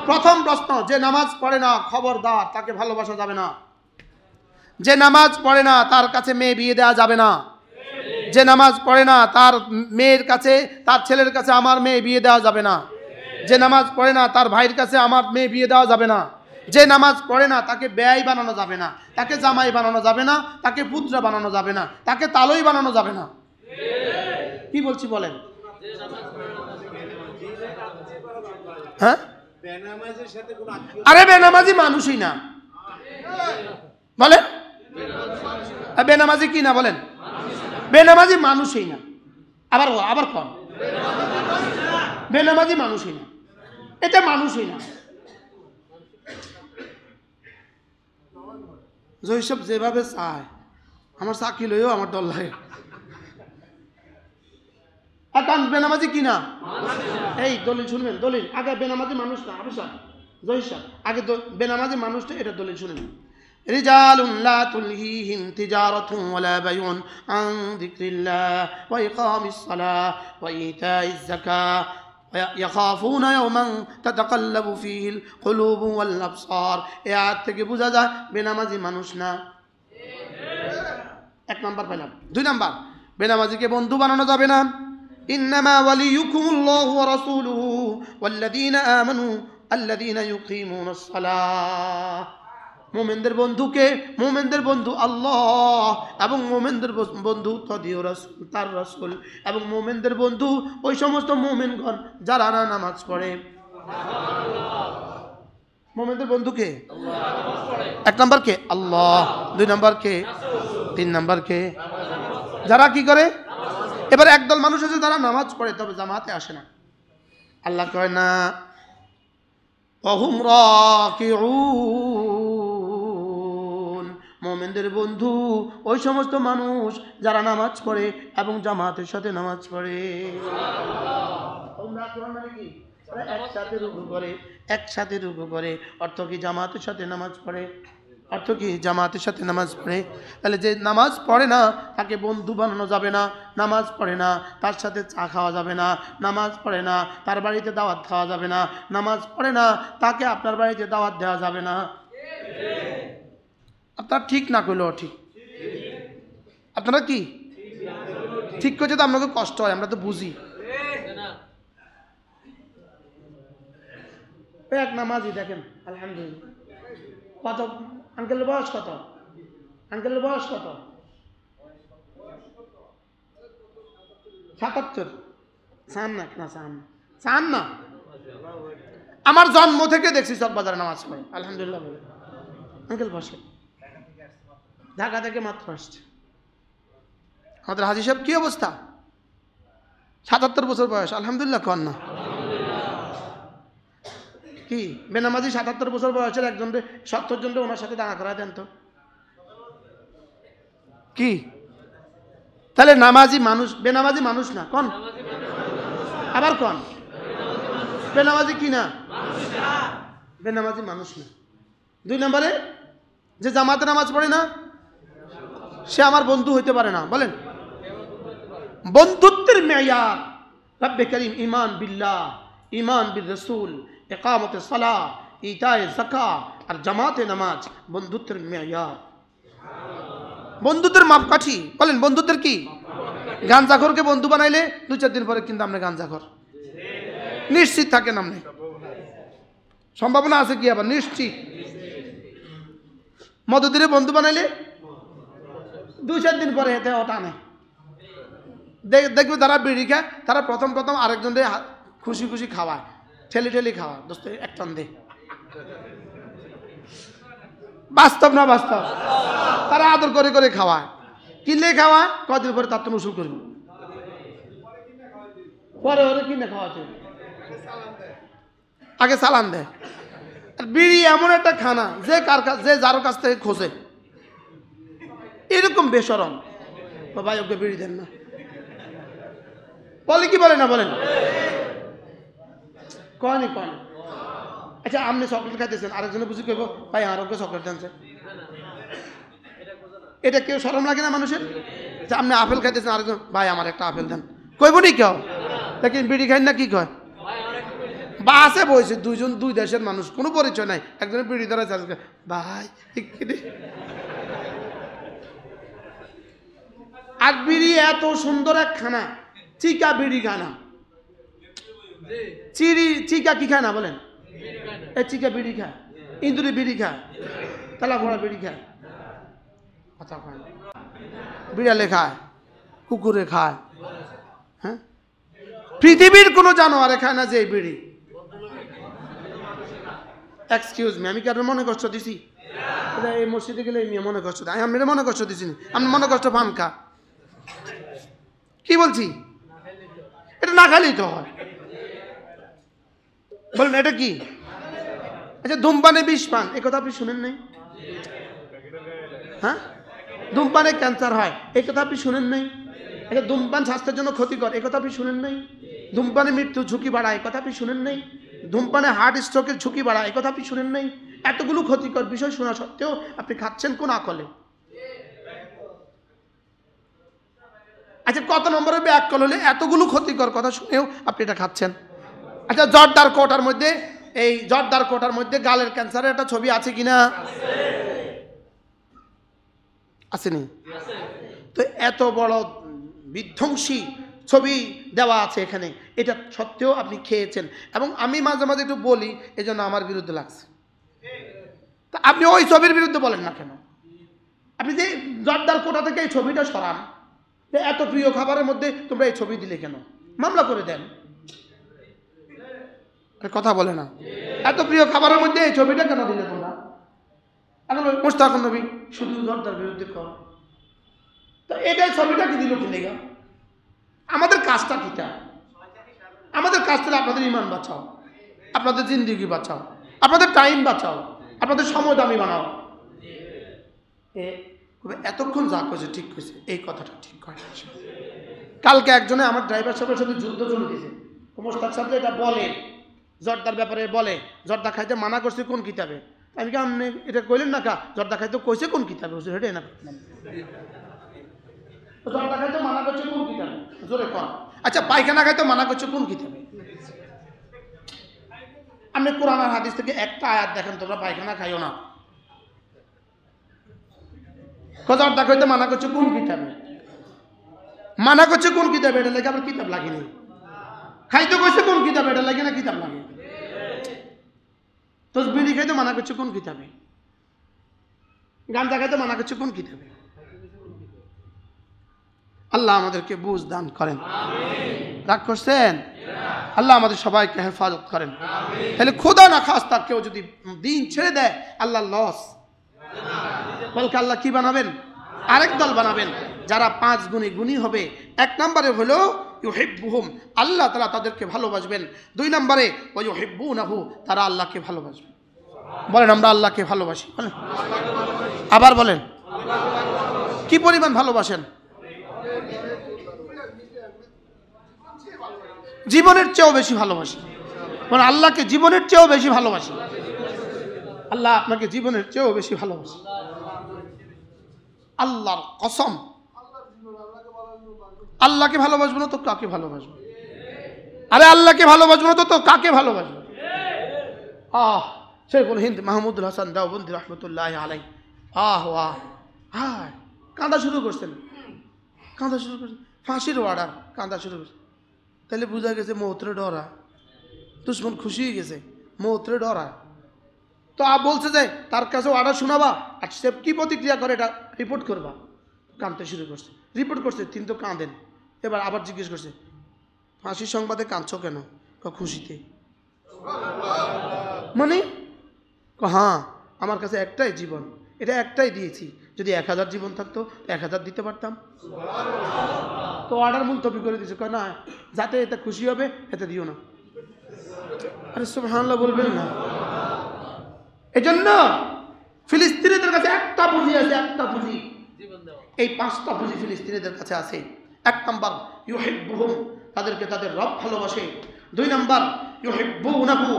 প্রথম প্রশ্ন, যে নামাজ পড়ে না খবরদার, তাকে ভালোবাসা যাবে না। যে নামাজ পড়ে না তার কাছে মেয়ে বিয়ে দেওয়া যাবে না। যে নামাজ পড়ে না তার মেয়ের কাছে, তার ছেলের কাছে আমার মেয়ে বিয়ে দেওয়া যাবে না। যে নামাজ পড়ে না তার ভাইয়ের কাছে আমার মেয়ে বিয়ে দেওয়া যাবে না। যে নামাজ পড়ে না তাকে বেয়াই বানানো যাবে না, তাকে জামাই বানানো যাবে না, তাকে পুত্র বানানো যাবে না, তাকে তালই বানানো যাবে না। কি বলছি বলেন? হ্যাঁ, আরে বেনামাজি মানুষই না বলেন, বেনামাজি কি না বলেন? বেনামাজি মানুষই না। আবার কম, বেনামাজি মানুষই না, এটা মানুষই না। জৈসব যেভাবে চায়, আমার চাকরি লইও আমার ডর লাগে। বেনামাজি কি না? এই দলিল শুনবেন, দলিল আগে বেনামাজি মানুষ না, জৈসব আগে বেনামাজি মানুষটা, এটা দলিল শুনেন। রিজালুন লা তুলহিহিম তিজারাতুন ওয়ালা বাইউন আন যিকরিল্লাহ ওয়া ইকামিস সালাহ ওয়া ইতাইজ যাকাহ ইয়াখাফুনা ইয়াওমান তাতাকাল্লাবু ফীহিল কুলুবু ওয়াল আবসার। এই আয়াত থেকে বোঝা যায় বেনামাজি মানুষ না। এক নাম্বার পেলাম। দুই নাম্বার, বেনামাজিকে বন্ধু বানানো যাবে না। ইন্নামা ওয়ালিয়ুকুমুল্লাহু ওয়া রাসূলুহু ওয়াল্লাযীনা আমানু আল্লাযীনা ইউকিমুনাস সালাহ। মুমিনদের বন্ধুকে, মুমিনদের বন্ধু আল্লাহ এবং মুমিনদের বন্ধু তদীয় রাসূল, তার রাসূল, এবং মুমিনদের বন্ধু ওই সমস্ত মুমিনগণ যারা নামাজ পড়ে। মুমিনদের বন্ধু কে? এক নাম্বার কে? আল্লাহ। দুই নাম্বার কে? তিন নাম্বার কে? যারা কি করে? এবার একদল মানুষ আছে যারা নামাজ পড়ে তবে জামাতে আসে না। আল্লাহ কয় না ওয়াহুম রাকিউন, মুমিনদের বন্ধু ওই সমস্ত মানুষ যারা নামাজ পড়ে এবং জামাতের সাথে নামাজ পড়ে। মানে কি? একসাথে রুকু করে, একসাথে রুকু করে, অর্থ কি জামাতের সাথে নামাজ পড়ে, অর্থ কি জামাতের সাথে নামাজ পড়ে। তাহলে যে নামাজ পড়ে না তাকে বন্ধু বানানো যাবে না, নামাজ পড়ে না তার সাথে চা খাওয়া যাবে না, নামাজ পড়ে না তার বাড়িতে দাওয়াত খাওয়া যাবে না, নামাজ পড়ে না তাকে আপনার বাড়িতে দাওয়াত দেওয়া যাবে না। আপনার ঠিক না করলেও ঠিক, আপনারা কি ঠিক করছে তো আপনাকে কষ্ট হয়, আমরা তো বুঝি। এক নামাজি দেখেন আলহামদুলিল্লাহ, কত আঙ্কেলের বয়স কত? আঙ্কেলের বয়স কত? ৭৭। চান না কেন? চান না? আমার জন্ম থেকে দেখছি চকবাজারে নামাজ পড়ে আলহামদুলিল্লাহ বলে। আঙ্কেল বসে, ঢাকা থেকে মাত্র আসছে। আমাদের হাজী সাহেব কি অবস্থা? ৭৭ বছর বয়স আলহামদুলিল্লাহ কন না কি? বেনামাজি ৭৭ বছর বয়সের একজন ৭০ জন ওনার সাথে দাঁড়া করা দেন তো কি? তাহলে নামাজি মানুষ, বেনামাজি মানুষ না কোন? আবার কোন? বেনামাজি কি না? বেনামাজি মানুষ না। দুই নম্বরে, যে জামাতে নামাজ পড়ে না সে আমার বন্ধু হইতে পারে না। বলেন, বন্ধুত্বের মেয়ার রব্বে করিম ঈমান বিল্লাহ, ঈমান বির রাসূল, ইকামতে সালাহ, ইতায়ে যাকাত আর জামাতে নামাজ বন্ধুত্বের মেয়ার, বন্ধুত্বের মাপকাঠি। বলেন বন্ধুত্বের কি? গাঞ্জাখোরকে বন্ধু বানাইলে ২-৪ দিন পরে কিন্তু আপনি গাঞ্জাখোর নিশ্চিত থাকেন। আপনি সম্ভাবনা আছে কি? আবার নিশ্চিত। মদতিরে বন্ধু বানাইলে ২-৪ দিন পরে হেতে ওটা নেই। দেখবে তারা বিড়ি খায়, তারা প্রথম আরেকজনকে খুশি খুশি খাওয়ায়, ঠেলি খাওয়ায়, দোস্ত এক টান দে। বাস্তব না বাস্তব? তারা আদর করে করে খাওয়ায়, কিনলে খাওয়ায়, কদিন পরে তার তো উসুল করবে, পরে ওরে কিনে খাওয়াচ্ছে, আগে চালান দেয়। বিড়ি এমন একটা খানা যে যার কাছ থেকে খোঁজে, এরকম বেশরম ভাই ওকে বিড়ি দেন না বলে কি বলে না? বলেন কন। আচ্ছা আপনি চকলেট খাইতেছেন, আরেকজনে বুঝি কইব ভাই আরোগ্য চকলেট আনছে, এটা কেউ শরম লাগে না মানুষের? যে আপনি আপেল খাইতেছেন, আরেকজন ভাই আমার একটা আপেল দেন, কইব নি কেউ? দেখেন বিড়ি খাই না কি কয়, বাসে বসে দুইজন দুই দেশের মানুষ, কোনো পরিচয় নাই, একজনের বিড়ি ধরে ভাই। আর বিড়ি এত সুন্দর এক খানা, চিকা বিড়ি খানা, চিকা কি খায় না বলেন? এ চিকা বিড়ি খায়, ইন্দুরি বিড়ি খায়, তেলা ঘোড়া বিড়ি খায়, কথা খায়, বিড়ালে খায়, কুকুরে খায়, হ্যাঁ পৃথিবীর কোনো জানোয়ারে খায় না যে এই বিড়ি। এক্সকিউজ মি, আমি কি আপনার মনে কষ্ট দিছি? এই মসজিদে গেলে এই মনে কষ্ট দেয়, আমি মনে কষ্ট দিছি না, আমি মনে কষ্ট পান কা কি বলছি? এটা না খাইলেই তো হয়, বলেন এটা কি? আচ্ছা ধূমপানে বিষ পান, এ কথা আপনি শুনেন নাই? হ্যাঁ, ধূমপানে ক্যান্সার হয়, এই কথা আপনি শুনেন নাই? আচ্ছা ধূমপান স্বাস্থ্যের জন্য ক্ষতিকর, এই কথা আপনি শুনেন নাই? ধূমপানে মৃত্যু ঝুঁকি বাড়ায়, এই কথা আপনি শুনেন নাই? ধূমপানে হার্ট স্ট্রোকের ঝুঁকি বাড়ায়, এই কথা আপনি শুনেন নাই? এতগুলো ক্ষতিকর বিষয় শোনা সত্ত্বেও আপনি খাচ্ছেন কোন আকলে? আচ্ছা কত নম্বরে ব্যাককল হলে এতগুলো ক্ষতিকর কথা শুনেও আপনি এটা খাচ্ছেন? আচ্ছা জর্দার কোটার মধ্যে, এই জর্দার কোটার মধ্যে গালের ক্যান্সারের একটা ছবি আছে কিনা? আসেনি? তো এত বড় বিধ্বংসী ছবি দেওয়া আছে এখানে, এটা সত্ত্বেও আপনি খেয়েছেন। এবং আমি মাঝে মাঝে একটু বলি, এই জন্য আমার বিরুদ্ধে লাগছে। তা আপনি ওই ছবির বিরুদ্ধে বলেন না কেন? আপনি যে জর্দার কোটা থেকে এই ছবিটা সরান, এত প্রিয় খাবারের মধ্যে তোমরা এই ছবি দিলে কেন? মামলা করে দেন। কথা বলে না, এত প্রিয় খাবারের মধ্যে এই ছবিটা কেন দিলে তোমরা? এখন মোশতাক নবী শুধু জর্দার বিরুদ্ধে কর, তো এটা ছবিটা কি দিল কি লেগা? আমাদের কাজটা কিটা? আমাদের কাজ থেকে আপনাদের ইমান বাঁচাও, আপনাদের জিন্দিগি বাঁচাও, আপনাদের টাইম বাঁচাও, আপনাদের সময় দামি বানাও। এতক্ষণ যা করছে ঠিক করছে, এই কথাটা ঠিক করে। কালকে একজনে আমার ড্রাইভার সাহেবের সাথে যুদ্ধ চলে দিয়েছে, মোশতাক সাহেব এটা বলে জর্দার ব্যাপারে, বলে জর্দা খাইতে মানা করছে কোন কিতাবে? আমি কি আপনি এটা কইলেন না কা? জর্দা খাইতে কইছে কোন কিতাবে? হেঁটে না জর্দা খাইতে মানা করছে কোন কিতাবে? জোরে কর। আচ্ছা পায়খানা খাইতে মানা করছে কোন কিতাবে? আপনি কোরআন আর হাদিস থেকে একটা আয়াত দেখেন তোমরা পায়খানা খাইও না। জর্দা খাইতে মানা করছে কোন কিতাবে? মানা করছে কোন কিতাবে? এটা লেগে আমার কিতাব লাগেনি। খাইতে কইছে কোন কিতাবে? এটা লাগে না কিতাব লাগে। তো বিড়ি খাইতে মানা করছে কোন কিতাবে? গাঁজা খাইতে মানা করছে কোন কিতাবে? আল্লাহ আমাদেরকে বুঝ দান করেন। রাগ করছেন? আল্লাহ আমাদের সবাইকে হেফাজত করেন। তাহলে খোদা না খাস্তা কেউ যদি দিন ছেড়ে দেয়, আল্লাহ লস। বলকে আল্লাহ কি বানাবেন? আরেক দল বানাবেন, যারা 5 গুণী গুণী হবে। 1 নম্বরে হলো ইউহিব্বুহুম, আল্লাহ তাআলা তাদেরকে ভালোবাসবেন। 2 নম্বরে ওয়া ইউহিব্বুনাহু, তারা আল্লাহকে ভালোবাসবে। বলেন আমরা আল্লাহকে ভালোবাসি। বলেন আবার বলেন, কি পরিমাণ ভালোবাসেন? জীবনের চেয়েও বেশি ভালোবাসি। মানে আল্লাহকে জীবনের চেয়েও বেশি ভালোবাসি। আল্লাহ আপনাকে জীবনের চেয়েও বেশি ভালোবাসি। আল্লাহর কসম, আল্লাহকে ভালোবাসবো না তো কাকে ভালোবাসবো? আরে আল্লাহকে ভালোবাসবো না তো কাকে ভালোবাসবো? শেখুল হিন্দ মাহমুদুল হাসান দেওবন্দি রহমতুল্লাহ আলাই কাঁদা শুরু করছেন, কাঁদা শুরু করছেন, ফাঁসির অর্ডার, কাঁদা শুরু করছেন। তাহলে বোঝা গেছে মৌত্রে ডরা, দুশ্মন খুশি হয়ে গেছে, মৌত্রে ডরা। তো বলছে যে তার কাছে অর্ডার শোনাবা, আর সে কি প্রতিক্রিয়া করে এটা রিপোর্ট করবা। কাঁদতে শুরু করছে, রিপোর্ট করছে, তিনি তো কাঁদেন। এবার আবার জিজ্ঞেস করছে, ফাঁসির সংবাদে কাঁদছ কেন? খুশিতে। মানে হ্যাঁ, আমার কাছে একটাই জীবন, এটা একটাই দিয়েছি, যদি 1000 জীবন থাকতো 1000 দিতে পারতাম। তো অর্ডার মুলতবি করে দিয়েছে, না যাতে এটা খুশি হবে এতে দিও না। আরে সুবহানাল্লাহ বলবেন না। এজন্য ফিলিস্তিনিদের কাছে একটা পুঁজি আছে, একটা পুঁজি, এই 5টা পুঁজি ফিলিস্তিনিদের কাছে আছে। 1 নম্বর ইউহিব্বুহুম, তাদেরকে তাদের রব ভালোবাসে। 2 নম্বর ইউহিব্বুনাহু,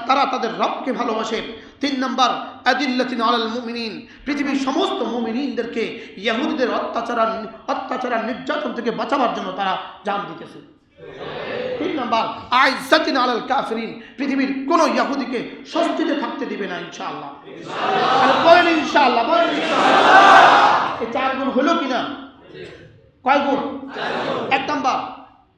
তারা তাদের রবকে ভালোবাসে। 3 নম্বর আদিল্লাতিন আলাল মুমিনিন, পৃথিবীর সমস্ত মুমিনিনদেরকে ইহুদিদের অত্যাচার নির্যাতন থেকে বাঁচাবার জন্য তারা জান দিতেছে। 3 নাম্বার আইজ্জাতিন আলাল কাফিরিন, পৃথিবীর কোন ইহুদিকে স্বস্তিতে থাকতে দিবে না ইনশাআল্লাহ। বলেন ইনশাআল্লাহ, বলেন ইনশাআল্লাহ। এই 4 গুণ হলো কিনা? কয় গুণ? 1 নাম্বার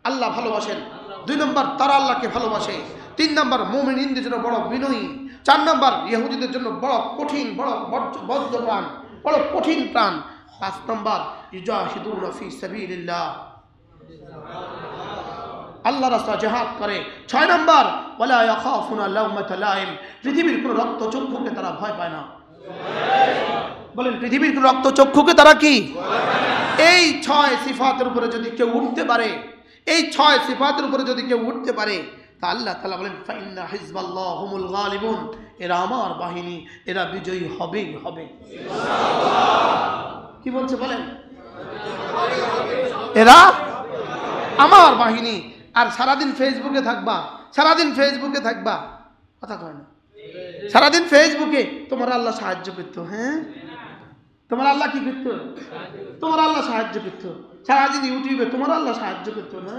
আল্লাহ ভালোবাসেন, 2 নাম্বার তারা আল্লাহকে ভালোবাসে, 3 নাম্বার মুমিনদের জন্য বড় বিনয়ী, 4 নাম্বার ইহুদিদের জন্য বড় কঠিন, বড় বদ্ধ প্রাণ, বড় কঠিন প্রাণ, 5 নাম্বার ইউজাহিদুনা ফি সাবিলিল্লাহ, আল্লাহ রাস্তায় জিহাদ করে, 6 নাম্বার ওয়ালা ইয়াখাফুনা লাওমাতা লাইম, পৃথিবীর কোন রক্তচক্ষুকে তারা ভয় পায় না। বলেন পৃথিবীর কোন রক্তচক্ষুকে তারা কি? এই 6 সিফাতের উপরে যদি কেউ উঠতে পারে, এই 6 সিফাতের উপরে যদি কেউ উঠতে পারে, তা আল্লাহ তাআলা বলেন ফাইন্না হিজবাল্লাহ হুমুল গালিবুন, এরা আমার বাহিনী, এরা বিজয়ী হবেই হবে। কি বলছে বলেন? এরা আমার বাহিনী। আর সারাদিন ফেসবুকে থাকবা, সারাদিন ফেসবুকে থাকবা, কথা কয় না, সারাদিন ফেসবুকে তোমার আল্লাহ সাহায্য করত। হ্যাঁ, তোমার আল্লাহ কি করত? তোমার আল্লাহ সাহায্য করত। সারাদিন ইউটিউবে তোমার আল্লাহ সাহায্য করত না।